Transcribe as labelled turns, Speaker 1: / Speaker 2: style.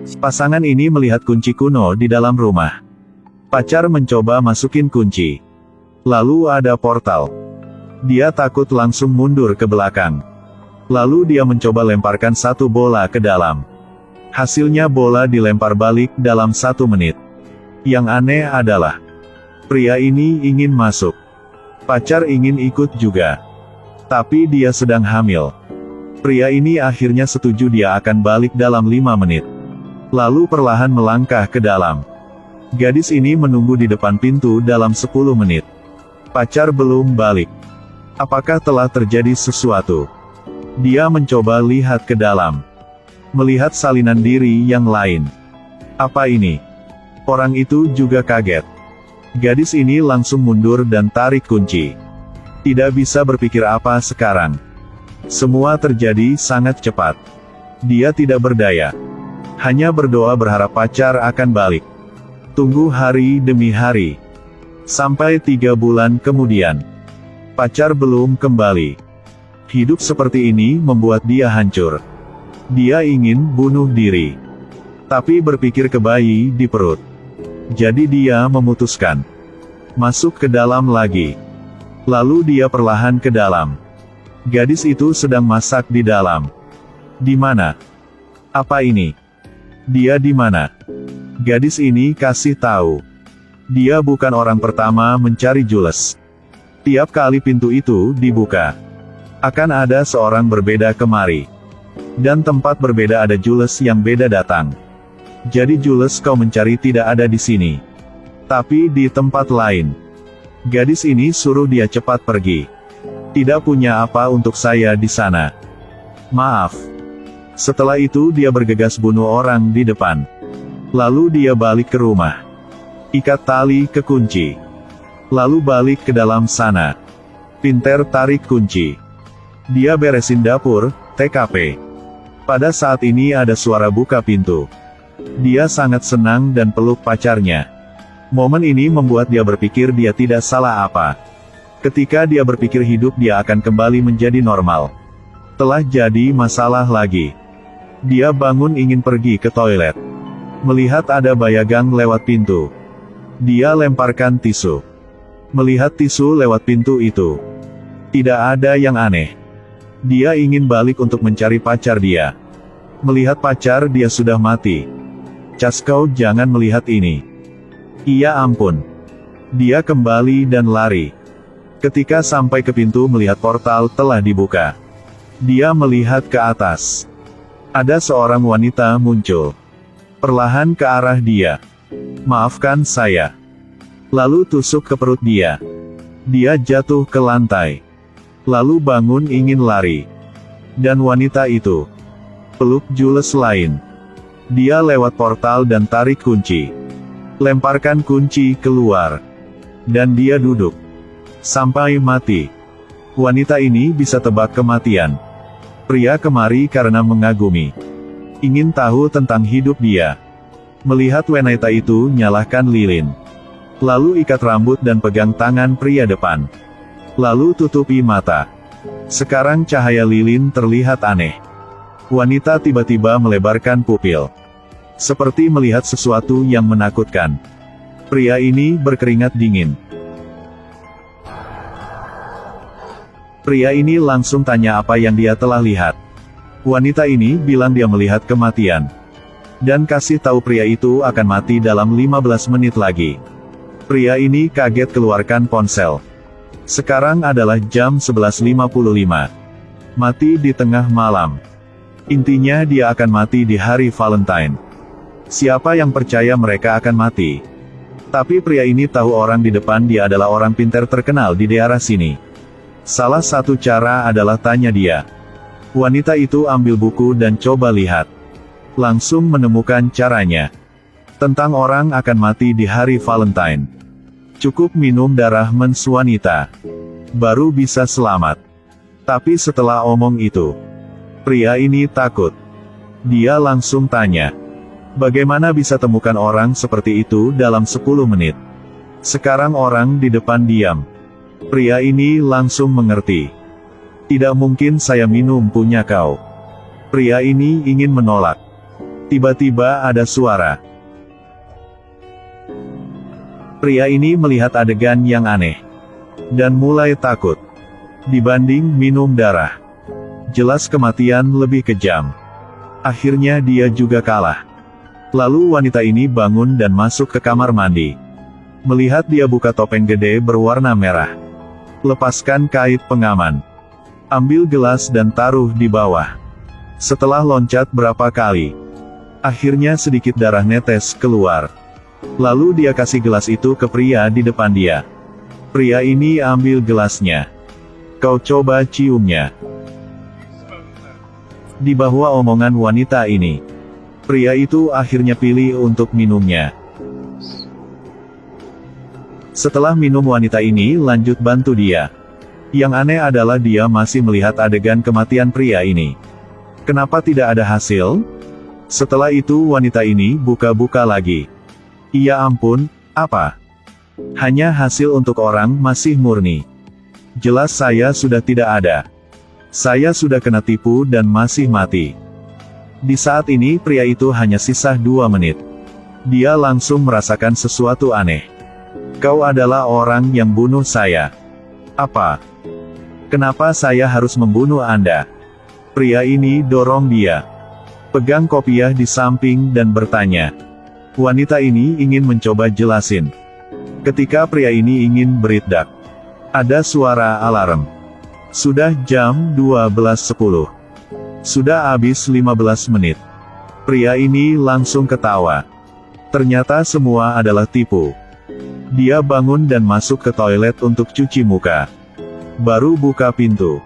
Speaker 1: Pasangan ini melihat kunci kuno di dalam rumah. Pacar mencoba masukin kunci. Lalu ada portal. Dia takut langsung mundur ke belakang. Lalu dia mencoba lemparkan satu bola ke dalam. Hasilnya bola dilempar balik dalam 1 menit. Yang aneh adalah, pria ini ingin masuk. Pacar ingin ikut juga. Tapi dia sedang hamil. Pria ini akhirnya setuju dia akan balik dalam 5 menit. Lalu perlahan melangkah ke dalam. Gadis ini menunggu di depan pintu dalam 10 menit. Pacar belum balik. Apakah telah terjadi sesuatu? Dia mencoba lihat ke dalam. Melihat salinan diri yang lain. Apa ini? Orang itu juga kaget. Gadis ini langsung mundur dan tarik kunci. Tidak bisa berpikir apa sekarang. Semua terjadi sangat cepat. Dia tidak berdaya. Hanya berdoa berharap pacar akan balik. Tunggu hari demi hari. Sampai 3 bulan kemudian. Pacar belum kembali. Hidup seperti ini membuat dia hancur. Dia ingin bunuh diri. Tapi berpikir ke bayi di perut. Jadi dia memutuskan. Masuk ke dalam lagi. Lalu dia perlahan ke dalam. Gadis itu sedang masak di dalam. Di mana? Apa ini? Dia di mana? Gadis ini kasih tahu. Dia bukan orang pertama mencari Jules. Tiap kali pintu itu dibuka, akan ada seorang berbeda kemari. Dan tempat berbeda ada Jules yang beda datang. Jadi Jules kau mencari tidak ada di sini. Tapi di tempat lain. Gadis ini suruh dia cepat pergi. Tidak punya apa untuk saya di sana. Maaf. Setelah itu dia bergegas bunuh orang di depan. Lalu dia balik ke rumah. Ikat tali ke kunci. Lalu balik ke dalam sana. Pinter tarik kunci. Dia beresin dapur, TKP. Pada saat ini ada suara buka pintu. Dia sangat senang dan peluk pacarnya. Momen ini membuat dia berpikir dia tidak salah apa. Ketika dia berpikir hidup dia akan kembali menjadi normal. Telah jadi masalah lagi. Dia bangun ingin pergi ke toilet. Melihat ada bayagang lewat pintu. Dia lemparkan tisu. Melihat tisu lewat pintu itu. Tidak ada yang aneh. Dia ingin balik untuk mencari pacar dia. Melihat pacar dia sudah mati. Cas kau jangan melihat ini. Iya ampun. Dia kembali dan lari. Ketika sampai ke pintu melihat portal telah dibuka. Dia melihat ke atas. Ada seorang wanita muncul. Perlahan ke arah dia. Maafkan saya. Lalu tusuk ke perut dia. Dia jatuh ke lantai. Lalu bangun ingin lari. Dan wanita itu peluk Jules lain. Dia lewat portal dan tarik kunci. Lemparkan kunci keluar. Dan dia duduk. Sampai mati. Wanita ini bisa tebak kematian. Pria kemari karena mengagumi. Ingin tahu tentang hidup dia. Melihat wanita itu nyalakan lilin. Lalu ikat rambut dan pegang tangan pria depan. Lalu tutupi mata. Sekarang cahaya lilin terlihat aneh. Wanita tiba-tiba melebarkan pupil. Seperti melihat sesuatu yang menakutkan. Pria ini berkeringat dingin. Pria ini langsung tanya apa yang dia telah lihat. Wanita ini bilang dia melihat kematian. Dan kasih tahu pria itu akan mati dalam 15 menit lagi. Pria ini kaget keluarkan ponsel. Sekarang adalah jam 11.55. Mati di tengah malam. Intinya dia akan mati di hari Valentine. Siapa yang percaya mereka akan mati? Tapi pria ini tahu orang di depan dia adalah orang pintar terkenal di daerah sini. Salah satu cara adalah tanya dia. Wanita itu ambil buku dan coba lihat. Langsung menemukan caranya. Tentang orang akan mati di hari Valentine. Cukup minum darah mens wanita. Baru bisa selamat. Tapi setelah omong itu, pria ini takut. Dia langsung tanya. Bagaimana bisa temukan orang seperti itu dalam 10 menit? Sekarang orang di depan diam. Pria ini langsung mengerti. Tidak mungkin saya minum punya kau. Pria ini ingin menolak. Tiba-tiba ada suara. Pria ini melihat adegan yang aneh. Dan mulai takut. Dibanding minum darah. Jelas kematian lebih kejam. Akhirnya dia juga kalah. Lalu wanita ini bangun dan masuk ke kamar mandi. Melihat dia buka topeng gede berwarna merah. Lepaskan kait pengaman. Ambil gelas dan taruh di bawah. Setelah loncat berapa kali. Akhirnya sedikit darah netes keluar. Lalu dia kasih gelas itu ke pria di depan dia. Pria ini ambil gelasnya. Kau coba ciumnya. Di bawah omongan wanita ini, pria itu akhirnya pilih untuk minumnya. Setelah minum wanita ini lanjut bantu dia. Yang aneh adalah dia masih melihat adegan kematian pria ini. Kenapa tidak ada hasil? Setelah itu wanita ini buka-buka lagi. Ya ampun, apa? Hanya hasil untuk orang masih murni. Jelas saya sudah tidak ada. Saya sudah kena tipu dan masih mati. Di saat ini pria itu hanya sisa 2 menit. Dia langsung merasakan sesuatu aneh. Kau adalah orang yang bunuh saya. Apa? Kenapa saya harus membunuh Anda? Pria ini dorong dia. Pegang kopiah di samping dan bertanya. Wanita ini ingin mencoba jelasin. Ketika pria ini ingin beridak, ada suara alarm. Sudah jam 12.10. Sudah habis 15 menit. Pria ini langsung ketawa. Ternyata semua adalah tipu. Dia bangun dan masuk ke toilet untuk cuci muka. Baru buka pintu.